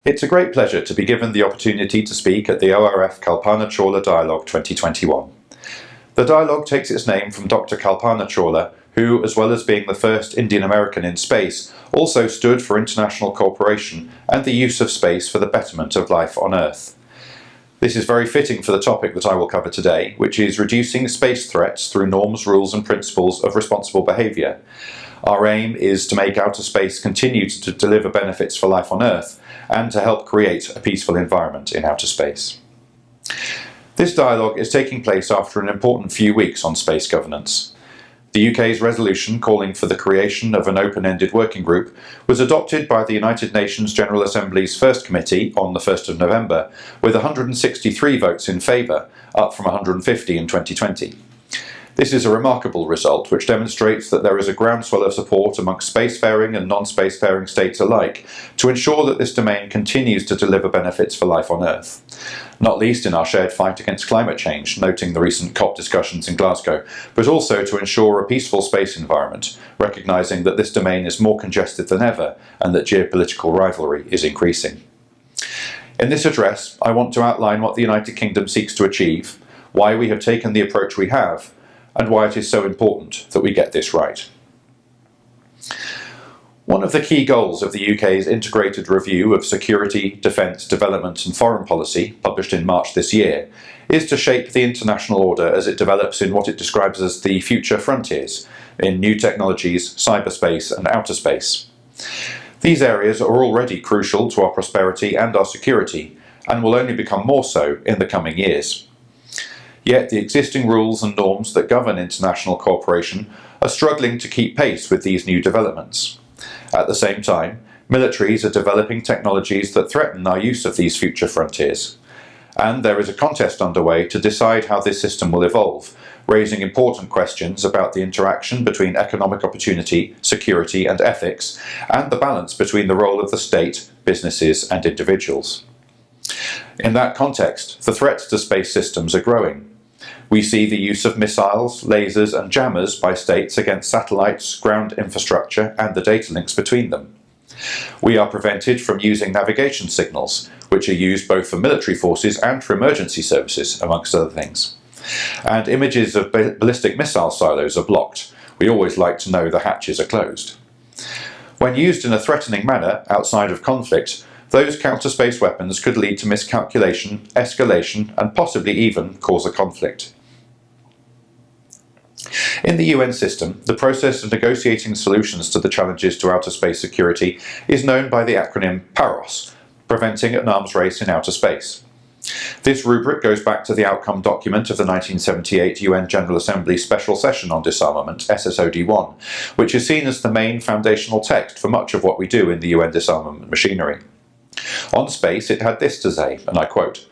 It's a great pleasure to be given the opportunity to speak at the ORF Kalpana Chawla Dialogue 2021. The dialogue takes its name from Dr. Kalpana Chawla, who, as well as being the first Indian American in space, also stood for international cooperation and the use of space for the betterment of life on Earth. This is very fitting for the topic that I will cover today, which is reducing space threats through norms, rules and principles of responsible behaviour. Our aim is to make outer space continue to deliver benefits for life on Earth and to help create a peaceful environment in outer space. This dialogue is taking place after an important few weeks on space governance. The UK's resolution calling for the creation of an open-ended working group was adopted by the United Nations General Assembly's First Committee on the 1st of November, with 163 votes in favour, up from 150 in 2020. This is a remarkable result which demonstrates that there is a groundswell of support amongst spacefaring and non-spacefaring states alike to ensure that this domain continues to deliver benefits for life on Earth. Not least in our shared fight against climate change, noting the recent COP discussions in Glasgow, but also to ensure a peaceful space environment, recognising that this domain is more congested than ever and that geopolitical rivalry is increasing. In this address, I want to outline what the United Kingdom seeks to achieve, why we have taken the approach we have, and why it is so important that we get this right. One of the key goals of the UK's integrated review of security, defence, development and foreign policy, published in March this year, is to shape the international order as it develops in what it describes as the future frontiers, in new technologies, cyberspace and outer space. These areas are already crucial to our prosperity and our security, and will only become more so in the coming years. Yet the existing rules and norms that govern international cooperation are struggling to keep pace with these new developments. At the same time, militaries are developing technologies that threaten our use of these future frontiers. And there is a contest underway to decide how this system will evolve, raising important questions about the interaction between economic opportunity, security and ethics, and the balance between the role of the state, businesses and individuals. In that context, the threats to space systems are growing. We see the use of missiles, lasers and jammers by states against satellites, ground infrastructure and the data links between them. We are prevented from using navigation signals, which are used both for military forces and for emergency services, amongst other things. And images of ballistic missile silos are blocked. We always like to know the hatches are closed. When used in a threatening manner outside of conflict, those counter-space weapons could lead to miscalculation, escalation, and possibly even cause a conflict. In the UN system, the process of negotiating solutions to the challenges to outer space security is known by the acronym PAROS, Preventing an Arms Race in Outer Space. This rubric goes back to the outcome document of the 1978 UN General Assembly Special Session on Disarmament, SSOD1, which is seen as the main foundational text for much of what we do in the UN disarmament machinery. On space, it had this to say, and I quote,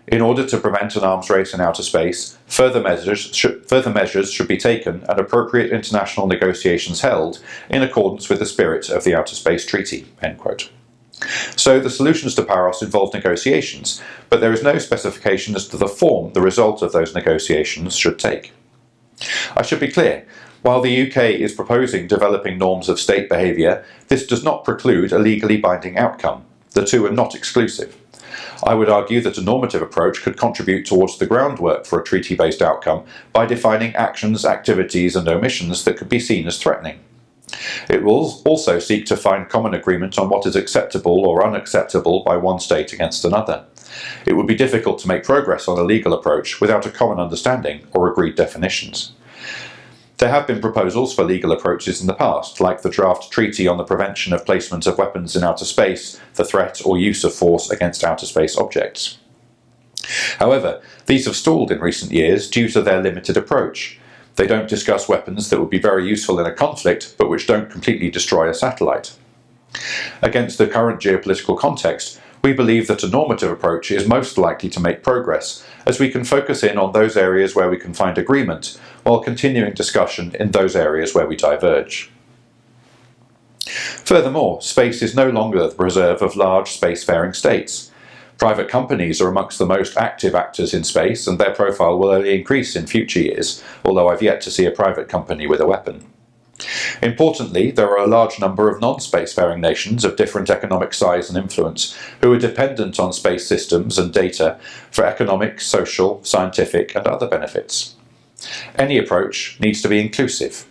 "In order to prevent an arms race in outer space, further measures should be taken and appropriate international negotiations held in accordance with the spirit of the Outer Space Treaty." End quote. So the solutions to PAROS involve negotiations, but there is no specification as to the form the result of those negotiations should take. I should be clear. While the UK is proposing developing norms of state behaviour, this does not preclude a legally binding outcome. The two are not exclusive. I would argue that a normative approach could contribute towards the groundwork for a treaty-based outcome by defining actions, activities and omissions that could be seen as threatening. It will also seek to find common agreement on what is acceptable or unacceptable by one state against another. It would be difficult to make progress on a legal approach without a common understanding or agreed definitions. There have been proposals for legal approaches in the past, like the draft Treaty on the Prevention of Placement of Weapons in Outer Space, the threat or use of force against outer space objects. However, these have stalled in recent years due to their limited approach. They don't discuss weapons that would be very useful in a conflict, but which don't completely destroy a satellite. Against the current geopolitical context, we believe that a normative approach is most likely to make progress, as we can focus in on those areas where we can find agreement, while continuing discussion in those areas where we diverge. Furthermore, space is no longer the preserve of large spacefaring states. Private companies are amongst the most active actors in space, and their profile will only increase in future years, although I've yet to see a private company with a weapon. Importantly, there are a large number of non-spacefaring nations of different economic size and influence who are dependent on space systems and data for economic, social, scientific, and other benefits. Any approach needs to be inclusive.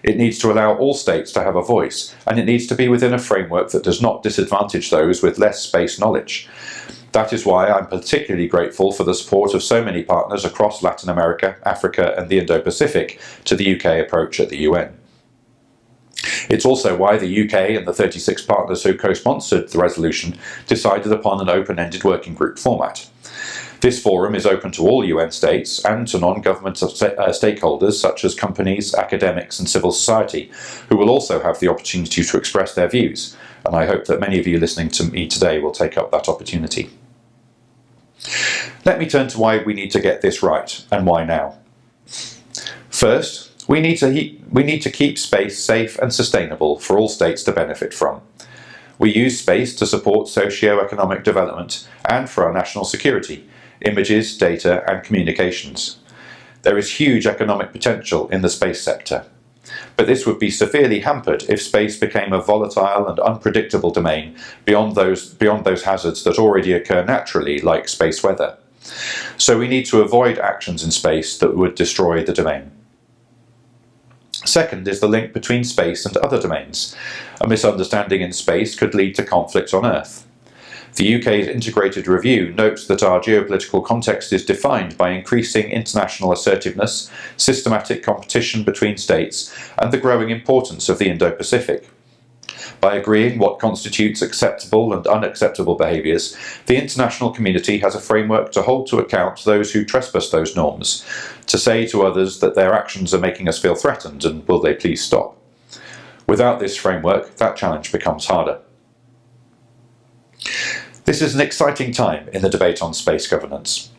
It needs to allow all states to have a voice, and it needs to be within a framework that does not disadvantage those with less space knowledge. That is why I'm particularly grateful for the support of so many partners across Latin America, Africa, and the Indo-Pacific to the UK approach at the UN. It's also why the UK and the 36 partners who co-sponsored the resolution decided upon an open-ended working group format. This forum is open to all UN states and to non-government stakeholders such as companies, academics and civil society, who will also have the opportunity to express their views, and I hope that many of you listening to me today will take up that opportunity. Let me turn to why we need to get this right, and why now. First, we need to keep space safe and sustainable for all states to benefit from. We use space to support socio-economic development and for our national security, images, data and communications. There is huge economic potential in the space sector, but this would be severely hampered if space became a volatile and unpredictable domain beyond those hazards that already occur naturally, like space weather. So we need to avoid actions in space that would destroy the domain. Second is the link between space and other domains. A misunderstanding in space could lead to conflict on Earth. The UK's integrated review notes that our geopolitical context is defined by increasing international assertiveness, systematic competition between states, and the growing importance of the Indo-Pacific. By agreeing what constitutes acceptable and unacceptable behaviours, the international community has a framework to hold to account those who trespass those norms, to say to others that their actions are making us feel threatened and will they please stop. Without this framework, that challenge becomes harder. This is an exciting time in the debate on space governance.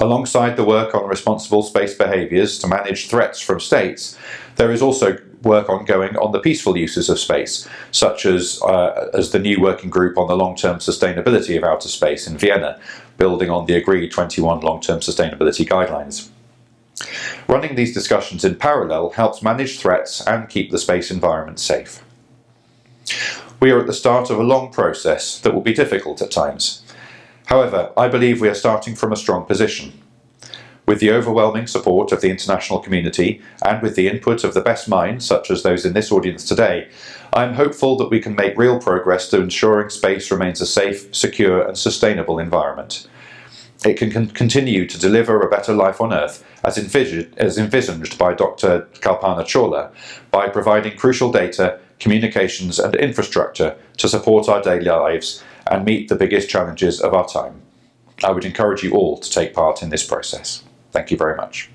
Alongside the work on responsible space behaviours to manage threats from states, there is also work ongoing on the peaceful uses of space, such as the new working group on the long-term sustainability of outer space in Vienna, building on the agreed 21 long-term sustainability guidelines. Running these discussions in parallel helps manage threats and keep the space environment safe. We are at the start of a long process that will be difficult at times. However, I believe we are starting from a strong position. With the overwhelming support of the international community and with the input of the best minds, such as those in this audience today, I am hopeful that we can make real progress to ensuring space remains a safe, secure and sustainable environment. It can continue to deliver a better life on Earth as envisaged by Dr. Kalpana Chawla by providing crucial data, communications and infrastructure to support our daily lives and meet the biggest challenges of our time. I would encourage you all to take part in this process. Thank you very much.